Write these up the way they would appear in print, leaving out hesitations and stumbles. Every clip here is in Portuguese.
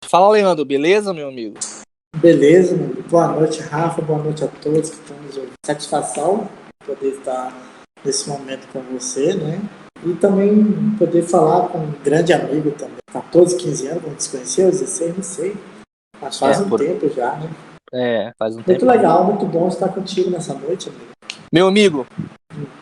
Fala, Leandro, beleza, meu amigo? Beleza, mano. Boa noite, Rafa. Boa noite a todos que estão nos ouvindo. Satisfação poder estar nesse momento com você, né? E também poder falar com um grande amigo também. 14, 15 anos, vamos desconhecer, 16, não sei. Mas faz um tempo já, né? Faz um Muito tempão. legal, muito bom estar contigo nessa noite, amigo. Meu amigo,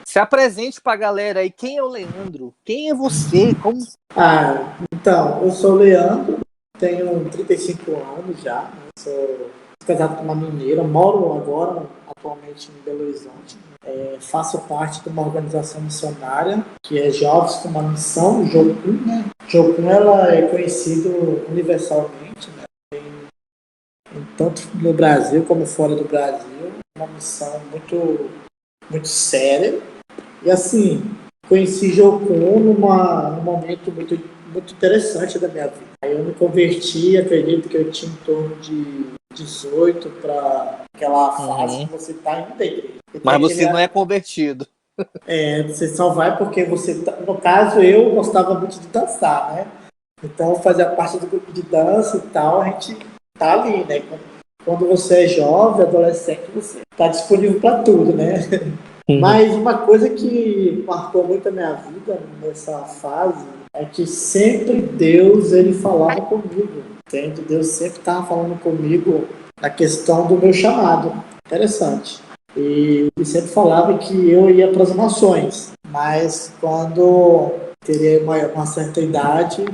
se apresente pra galera aí. Quem é o Leandro? Quem é você? Como... Então, eu sou o Leandro, tenho 35 anos já, né? Sou casado com uma mineira, moro agora, atualmente em Belo Horizonte. Faço parte de uma organização missionária que é Jovens com uma Missão, Jocum, né? Jocum, ela é conhecido universalmente, né? Tanto no Brasil como fora do Brasil, uma missão muito séria. E assim, conheci Jocum num momento muito interessante da minha vida. Aí eu me converti, acredito que eu tinha em torno de 18 para aquela fase que você está indo da igreja. Mas você não é convertido. Você só vai porque você tá... No caso, eu gostava muito de dançar, né? Então, fazia parte do grupo de dança e tal, a gente tá ali, né? Quando você é jovem, adolescente, você tá disponível para tudo, né? Mas uma coisa que marcou muito a minha vida nessa fase é que sempre Deus ele falava comigo, entende? Deus sempre estava falando comigo na questão do meu chamado. Interessante. E ele sempre falava que eu ia para as nações, mas quando teria uma certa idade,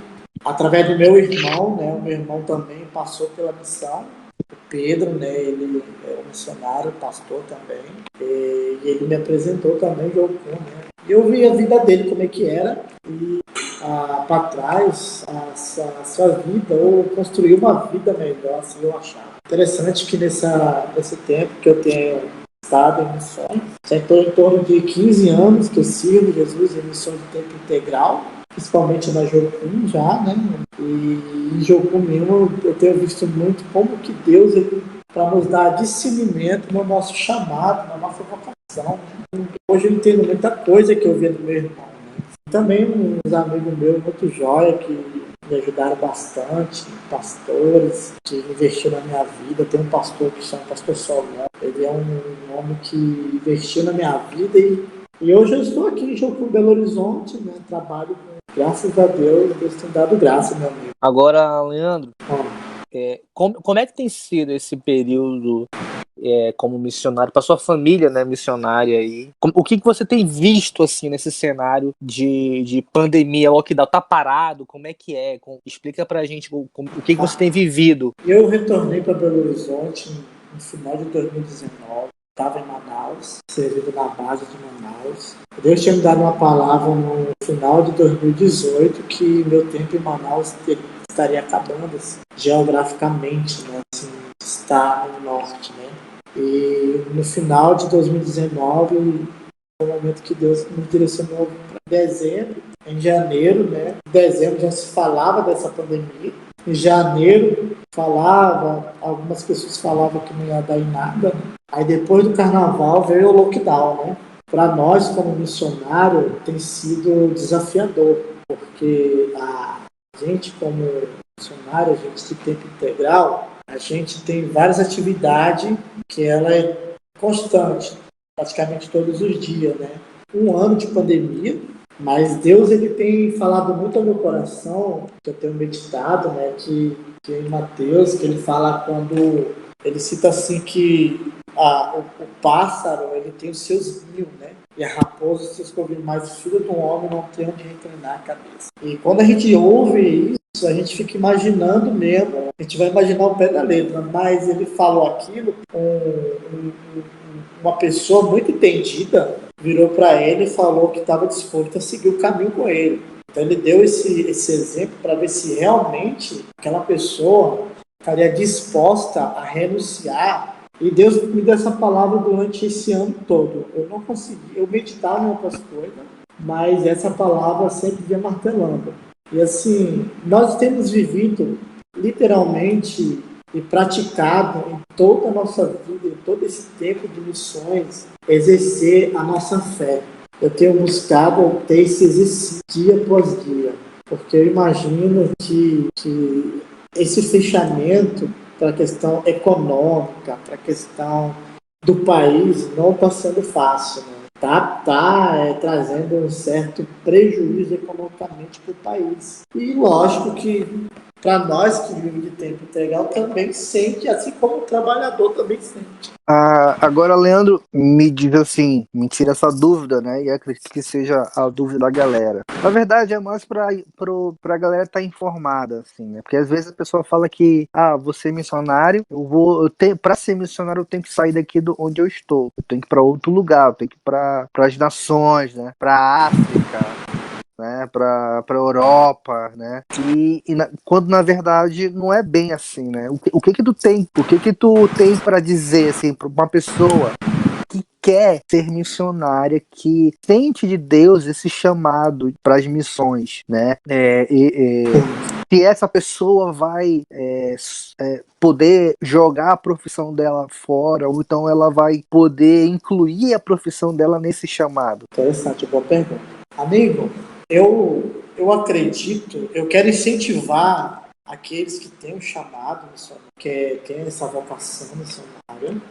através do meu irmão, né? O meu irmão também passou pela missão. O Pedro, né? Ele é um missionário, pastor também. E ele me apresentou também Jocum, né? Eu vi a vida dele como é que era e para trás a sua vida ou construir uma vida melhor, assim eu achava. Interessante que nesse tempo que eu tenho estado em missões, já estou em torno de 15 anos que eu sirvo Jesus em missões de tempo integral, principalmente na Jocum já, né? E em Jocum mesmo eu tenho visto muito como que Deus para nos dar discernimento no nosso chamado, na nossa vocação. Hoje eu entendo muita coisa que eu vi do meu irmão. Né? Também uns amigos meus muito jóia que me ajudaram bastante, pastores que investiram na minha vida. Tem um pastor que chama Pastor Solon. Ele é um homem que investiu na minha vida e hoje eu estou aqui em Belo Horizonte, né? Trabalho com, graças a Deus, Deus tem dado graça, meu amigo. Agora, Leandro, como é que tem sido esse período como missionário, para sua família, né, missionária aí? O que você tem visto assim nesse cenário de pandemia, lockdown? Tá parado? Como é que é? Explica pra gente o que você tem vivido. Eu retornei para Belo Horizonte no final de 2019. Estava em Manaus, servindo na base de Manaus. Deus tinha me dado uma palavra no final de 2018 que meu tempo em Manaus estaria acabando assim, geograficamente, né? Assim, está no norte, né? E no final de 2019 foi o momento que Deus me direcionou para dezembro. Em janeiro, né? Em dezembro já se falava dessa pandemia. Em janeiro algumas pessoas falavam que não ia dar em nada. Né? Aí depois do carnaval veio o lockdown, né? Para nós, como missionário, tem sido desafiador, porque a gente, como missionário, a gente de tempo integral, a gente tem várias atividades que ela é constante, praticamente todos os dias, né? Um ano de pandemia, mas Deus ele tem falado muito ao meu coração, que eu tenho meditado, né? Que em Mateus, que ele fala quando ele cita assim que o pássaro ele tem os seus ninhos, né? E a raposa os seus covis, mas o filho do homem não tem onde reclinar a cabeça. E quando a gente ouve isso, a gente fica imaginando mesmo, a gente vai imaginar o pé da letra, mas ele falou aquilo, uma pessoa muito entendida virou para ele e falou que estava disposto a seguir o caminho com ele. Então ele deu esse exemplo para ver se realmente aquela pessoa estaria disposta a renunciar. E Deus me deu essa palavra durante esse ano todo. Eu não consegui, eu meditava em outras coisas, mas essa palavra sempre vinha martelando. E assim, nós temos vivido literalmente e praticado em toda a nossa vida, em todo esse tempo de missões, exercer a nossa fé. Eu tenho buscado ter esse exercício dia após dia, porque eu imagino que esse fechamento para a questão econômica, para a questão do país, não está sendo fácil, né? Trazendo um certo prejuízo economicamente para o país. E lógico que para nós que vivemos de tempo integral também sente, assim como o trabalhador também sente. Agora, Leandro, me diz assim, me tira essa dúvida, né? E acredito que seja a dúvida da galera. Na verdade, é mais pra galera estar informada, assim, né? Porque às vezes a pessoa fala que, vou ser missionário, pra ser missionário eu tenho que sair daqui onde eu estou. Eu tenho que ir pra outro lugar, eu tenho que ir para as nações, né? Pra África, né, para Europa, né, quando na verdade não é bem assim, né, o que tu tem para dizer assim para uma pessoa que quer ser missionária, que sente de Deus esse chamado para as missões, né, se essa pessoa vai poder jogar a profissão dela fora, ou então ela vai poder incluir a profissão dela nesse chamado? Interessante, boa pergunta. Amigo, eu acredito, eu quero incentivar aqueles que têm um chamado missionário, que têm essa vocação missionária,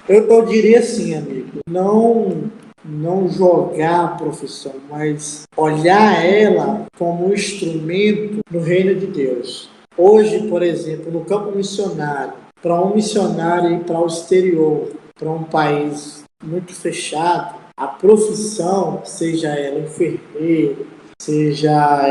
eu diria assim, amigo, não jogar a profissão, mas olhar ela como um instrumento no reino de Deus. Hoje, por exemplo, no campo missionário, para um missionário ir para o exterior, para um país muito fechado, a profissão, seja ela enfermeiro, seja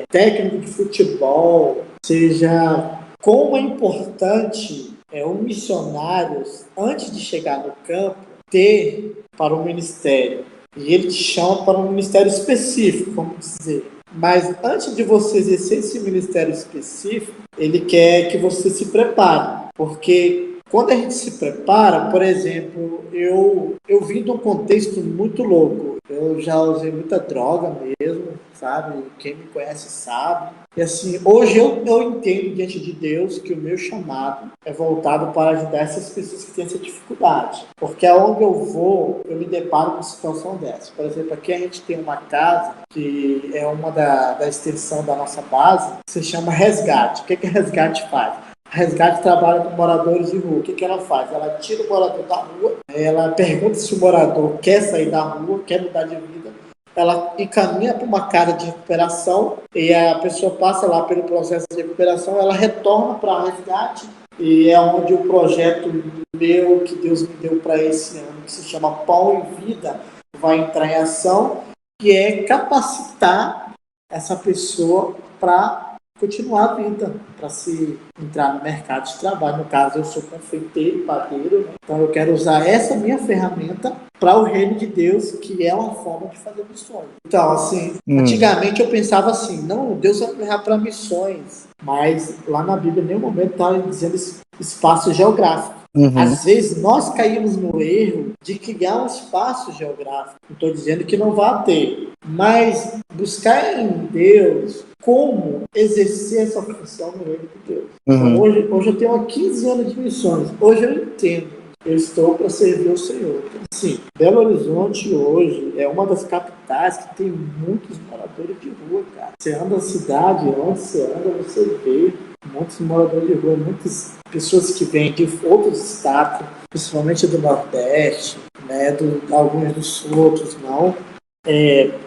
técnico de futebol, seja como é importante um missionário, antes de chegar no campo, ter para o ministério. E ele te chama para um ministério específico, vamos dizer. Mas antes de você exercer esse ministério específico, ele quer que você se prepare. Porque quando a gente se prepara, por exemplo, eu vim de um contexto muito louco. Eu já usei muita droga mesmo, sabe? Quem me conhece sabe. E assim, hoje eu entendo diante de Deus que o meu chamado é voltado para ajudar essas pessoas que têm essa dificuldade. Porque aonde eu vou, eu me deparo com uma situação dessa. Por exemplo, aqui a gente tem uma casa que é uma da extensão da nossa base, que se chama Resgate. O que a Resgate faz? A Resgate trabalha com moradores de rua. O que ela faz? Ela tira o morador da rua, ela pergunta se o morador quer sair da rua, quer mudar de vida, ela encaminha para uma casa de recuperação e a pessoa passa lá pelo processo de recuperação, ela retorna para a Resgate e é onde o projeto meu, que Deus me deu para esse ano, que se chama Pão e Vida, vai entrar em ação, que é capacitar essa pessoa para continuar a vida, para se entrar no mercado de trabalho. No caso, eu sou confeiteiro, padeiro, né? Então eu quero usar essa minha ferramenta para o reino de Deus, que é uma forma de fazer missões. Então, assim, antigamente eu pensava assim, não, Deus vai me levar para missões, mas lá na Bíblia em nenhum momento está dizendo espaço geográfico. Às vezes nós caímos no erro de criar um espaço geográfico. Não estou dizendo que não vá ter, mas buscar em Deus como exercer essa função no reino de Deus. Então, hoje eu tenho 15 anos de missões. Hoje eu entendo. Eu estou para servir o Senhor. Sim, Belo Horizonte hoje é uma das capitais que tem muitos moradores de rua, cara. Você anda na cidade, onde você anda, você vê muitos moradores de rua, muitas pessoas que vêm de outros estados, principalmente do Nordeste, né, alguns do Sul, outros não,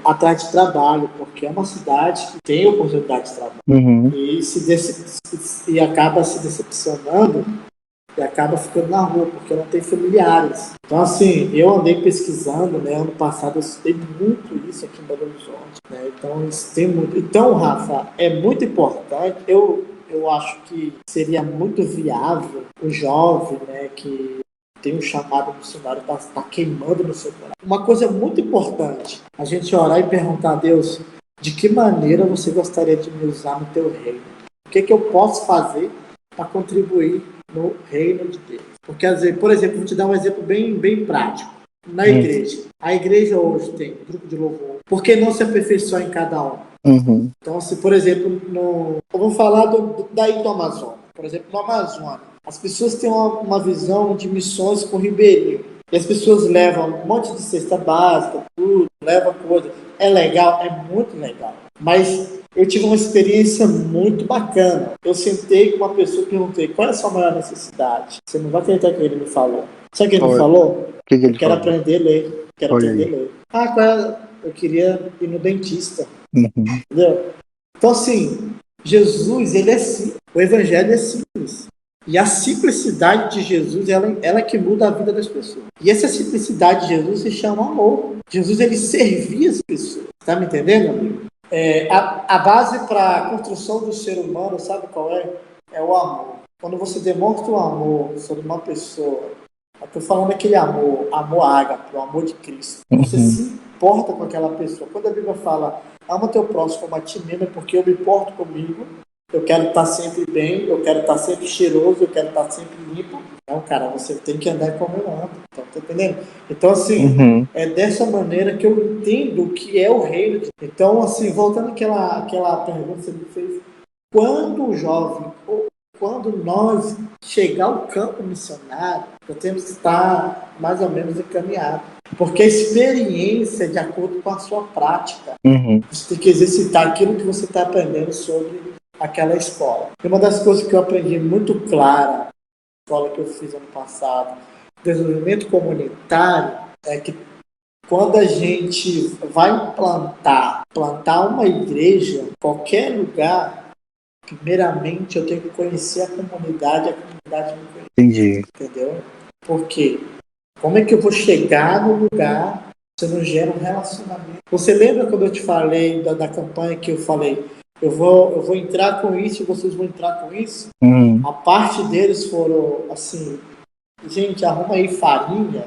atrás de trabalho, porque é uma cidade que tem oportunidade de trabalho e acaba se decepcionando e acaba ficando na rua, porque não tem familiares. Então, assim, eu andei pesquisando, né, ano passado eu estudei muito isso aqui em Belo Horizonte, né, então isso tem muito. Então, Rafa, é muito importante, eu acho que seria muito viável o jovem, né, que tem um chamado missionário, está queimando no seu coração. Uma coisa muito importante, a gente orar e perguntar a Deus, de que maneira você gostaria de me usar no teu reino? O que eu posso fazer para contribuir no reino de Deus? Porque, às vezes, por exemplo, vou te dar um exemplo bem prático. Na igreja. A igreja hoje tem grupo de louvor. Por que não se aperfeiçoar em cada um? Então, se, por exemplo, eu vou falar daí do Amazonas. por exemplo, no Amazonas, as pessoas têm uma visão de missões com ribeirinho. E as pessoas levam um monte de cesta básica, tudo, levam coisa. É legal, é muito legal. Mas eu tive uma experiência muito bacana. Eu sentei com uma pessoa e perguntei qual é a sua maior necessidade. Você não vai acreditar que ele me falou. Sabe o que ele me falou? O que Eu ele quero falou? aprender a ler. Quero Olha aprender a aí. ler. Ah, qual é? Eu queria ir no dentista. Uhum. Entendeu? Então, assim, Jesus, ele é simples. O evangelho é simples. E a simplicidade de Jesus, ela que muda a vida das pessoas. E essa simplicidade de Jesus se chama amor. Jesus, ele servia as pessoas. Tá me entendendo, amigo? A base para a construção do ser humano, sabe qual é? É o amor. Quando você demonstra o amor sobre uma pessoa, eu estou falando aquele amor ágape, o amor de Cristo. Você Uhum. se importa com aquela pessoa. Quando a Bíblia fala, ama teu próximo como a ti mesmo, é porque eu me importo comigo, eu quero estar sempre bem, eu quero estar sempre cheiroso, eu quero estar sempre limpo. Não, cara, você tem que andar como eu ando. Então, tá entendendo? Então, assim, Uhum. é dessa maneira que eu entendo o que é o reino de Deus. Então, assim, voltando àquela pergunta que você me fez, quando o jovem, ou quando nós chegar ao campo missionário, nós temos que estar mais ou menos encaminhados. Porque a experiência é de acordo com a sua prática. Uhum. Você tem que exercitar aquilo que você está aprendendo sobre aquela escola. E uma das coisas que eu aprendi muito clara na escola que eu fiz ano passado, desenvolvimento comunitário, é que quando a gente vai plantar uma igreja, qualquer lugar, primeiramente eu tenho que conhecer a comunidade me conhece. Entendi. Entendeu? Por quê? Como é que eu vou chegar no lugar se eu não gera um relacionamento? Você lembra quando eu te falei da campanha que eu falei, eu vou entrar com isso e vocês vão entrar com isso? Uhum. A parte deles foram assim, gente, arruma aí farinha,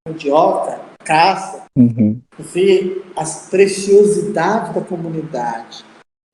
mandioca, caça, Uhum. ver as preciosidades da comunidade.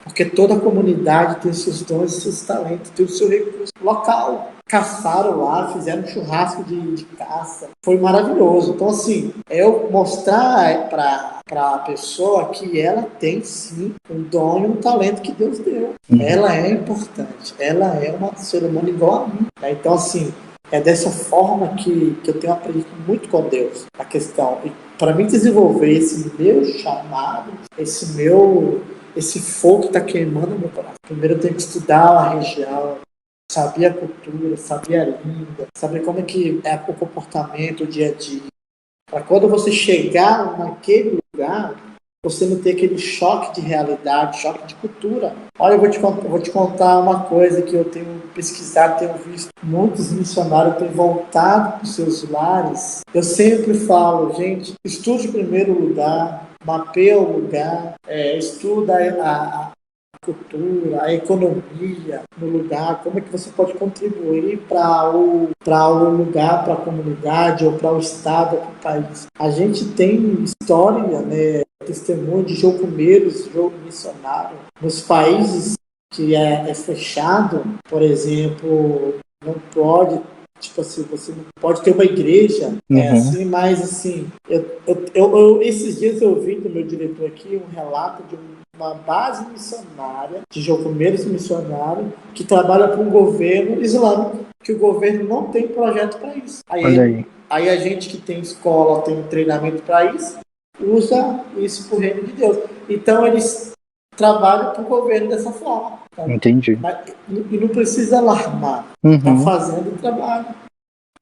Porque toda comunidade tem seus dons e seus talentos, tem o seu recurso local. Caçaram lá, fizeram um churrasco de caça. Foi maravilhoso. Então, assim, é eu mostrar para a pessoa que ela tem sim um dom e um talento que Deus deu. Uhum. Ela é importante. Ela é uma ser humano igual a mim. Então, assim, é dessa forma que eu tenho aprendido muito com Deus a questão. E para mim desenvolver esse meu chamado, esse fogo que está queimando no meu coração. Primeiro eu tenho que estudar a região, saber a cultura, saber a língua, saber como é que é o comportamento, o dia a dia. Para quando você chegar naquele lugar, você não ter aquele choque de realidade, choque de cultura. Olha, eu vou te contar uma coisa que eu tenho pesquisado, tenho visto. Muitos missionários têm voltado para os seus lares. Eu sempre falo, gente, estude em primeiro lugar, mapeia o lugar, estuda a cultura, a economia no lugar, como é que você pode contribuir para o lugar, para a comunidade, ou para o estado, ou para o país. A gente tem história, né, testemunho de jocumeiros, jogo missionário, nos países que é fechado, por exemplo, não pode, tipo assim, você não pode ter uma igreja, assim, mas assim, esses dias eu vi do meu diretor aqui um relato de uma base missionária, de jocumeiros missionários, que trabalha para um governo islâmico, que o governo não tem projeto para isso. Aí a gente que tem escola, tem treinamento para isso, usa isso para o reino de Deus. Então eles trabalham para o governo dessa forma. Tá? Entendi. E não precisa alarmar. Está fazendo o trabalho.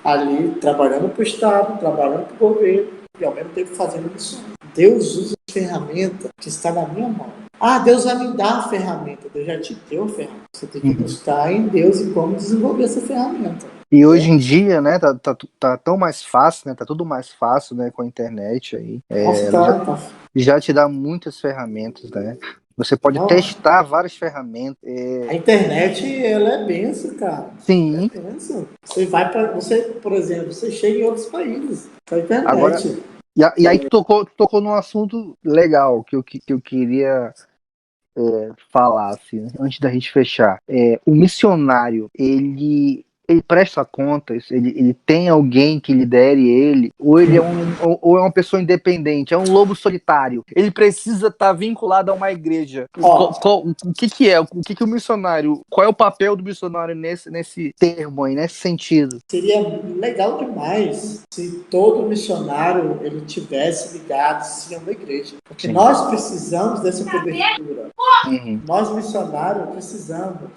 Ali, trabalhando para o Estado, trabalhando para o governo, e ao mesmo tempo fazendo missões. Deus usa a ferramenta que está na minha mão. Ah, Deus vai me dar a ferramenta. Deus já te deu a ferramenta. Você tem que buscar em Deus e como desenvolver essa ferramenta. E hoje em dia, né, tá tão mais fácil, né, tá tudo mais fácil, né, com a internet aí. Nossa, já te dá muitas ferramentas, né? Você pode testar várias ferramentas. A internet, ela é benção, cara. Sim. É benção. Você, por exemplo, você chega em outros países com a internet. Agora, e aí tu tocou num assunto legal que eu queria falar, assim, antes da gente fechar. O missionário, ele ele presta contas, ele tem alguém que lidere ele, ou ele ou é uma pessoa independente, é um lobo solitário. Ele precisa estar vinculado a uma igreja. O que é? O que o missionário, qual é o papel do missionário nesse termo aí, nesse sentido? Seria legal demais se todo missionário ele tivesse ligado sim a uma igreja. Porque nós precisamos dessa cobertura. Nós missionários precisamos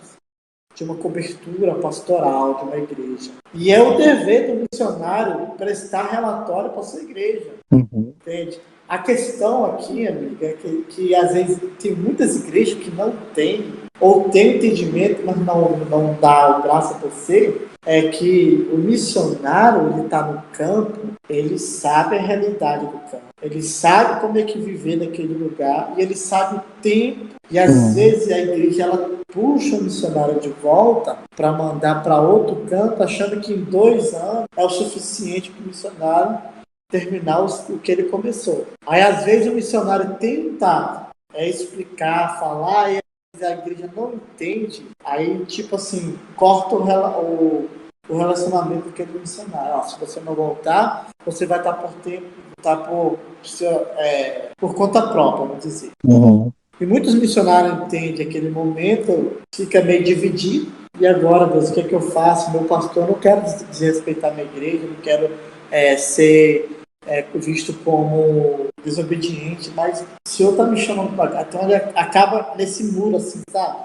de uma cobertura pastoral de uma igreja. E é o dever do missionário prestar relatório para a sua igreja. Entende? A questão aqui, amiga, é que às vezes tem muitas igrejas que não têm, ou têm entendimento, mas não dá o braço a torcer, é que o missionário, ele está no campo, ele sabe a realidade do campo. Ele sabe como é que viver naquele lugar, e ele sabe o tempo. E às vezes a igreja ela puxa o missionário de volta para mandar para outro canto, achando que em 2 anos é o suficiente para o missionário terminar o que ele começou. Aí às vezes o missionário tenta explicar, falar, e a igreja não entende, aí tipo assim, corta o relacionamento com aquele missionário. Se você não voltar, você vai estar por conta própria, vamos dizer. E muitos missionários entendem aquele momento, fica meio dividido. E agora, Deus, o que é que eu faço? Meu pastor, eu não quero desrespeitar minha igreja, não quero ser visto como desobediente, mas o Senhor está me chamando para cá. Então ele acaba nesse muro, assim, sabe?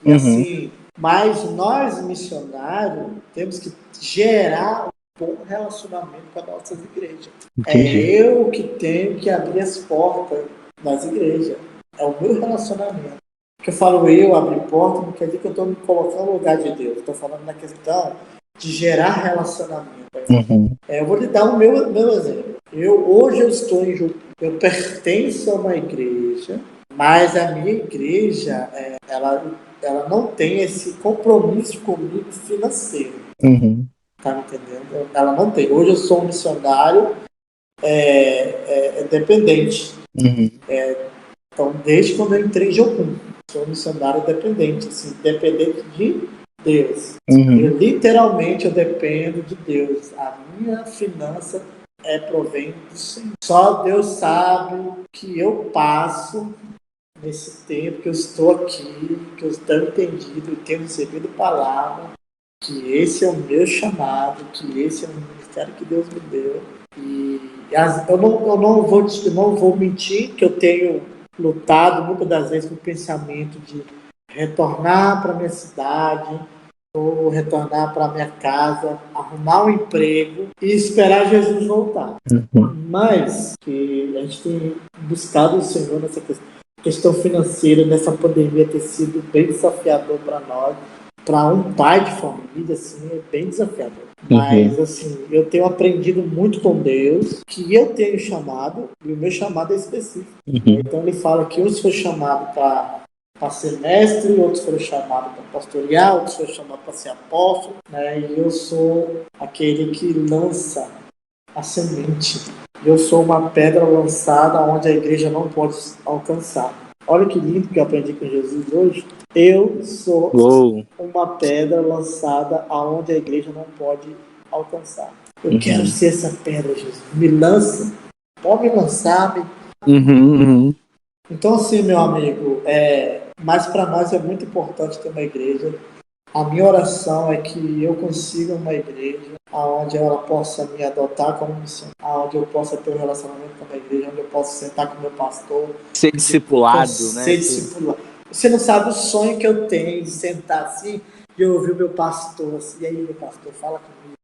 E assim, mas nós, missionários, temos que gerar um bom relacionamento com as nossas igrejas. Entendi. É eu que tenho que abrir as portas das igrejas. É o meu relacionamento. Porque eu falo eu abrir porta, não quer dizer que eu estou me colocando no lugar de Deus. Estou falando na questão de gerar relacionamento. Eu vou lhe dar o meu exemplo. Hoje eu estou em Jucu. Eu pertenço a uma igreja, mas a minha igreja, ela não tem esse compromisso comigo financeiro. Tá me entendendo? Ela não tem. Hoje eu sou um missionário dependente. Então, desde quando eu entrei em Jocum, sou um missionário dependente, assim, dependente de Deus. Literalmente, eu dependo de Deus. A minha finança provém do Senhor. Só Deus sabe o que eu passo nesse tempo que eu estou aqui, que eu estou entendido e tenho recebido palavra, que esse é o meu chamado, que esse é o ministério que Deus me deu. E eu não vou mentir que eu tenho lutado muitas das vezes com o pensamento de retornar para minha cidade ou retornar para minha casa, arrumar um emprego e esperar Jesus voltar. Mas que a gente tem buscado o Senhor nessa questão financeira, nessa pandemia ter sido bem desafiador para nós. Para um pai de família, assim, é bem desafiador. Mas, assim, eu tenho aprendido muito com Deus, que eu tenho chamado, e o meu chamado é específico. Então, ele fala que uns foram chamados para ser mestre, outros foram chamados para pastorear, outros foram chamados para ser apóstolo, né? E eu sou aquele que lança a semente. Eu sou uma pedra lançada onde a igreja não pode alcançar. Olha que lindo que eu aprendi com Jesus hoje. Eu sou uma pedra lançada aonde a igreja não pode alcançar. Eu quero ser essa pedra, Jesus. Me lança. Pode me lançar. Então, assim, meu amigo, mas para nós é muito importante ter uma igreja. A minha oração é que eu consiga uma igreja onde ela possa me adotar como missionário, onde eu possa ter um relacionamento com a igreja, onde eu possa sentar com o meu pastor. Ser discipulado, né? Ser discipulado. Você não sabe o sonho que eu tenho de sentar assim e ouvir o meu pastor assim, e aí, meu pastor, fala comigo.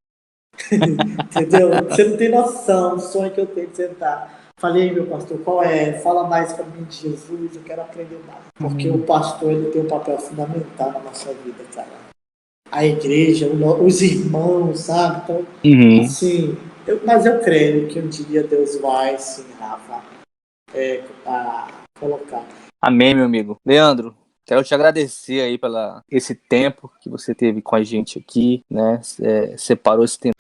Entendeu? Você não tem noção do sonho que eu tenho de sentar. Falei, meu pastor, qual é? Fala mais para mim de Jesus, eu quero aprender mais. Porque o pastor, ele tem um papel fundamental na nossa vida, cara. A igreja, os irmãos, sabe? Então, assim, mas eu creio que um dia Deus vai, sim, Rafa, colocar. Amém, meu amigo. Leandro, quero te agradecer aí esse tempo que você teve com a gente aqui, né? Separou esse tempo.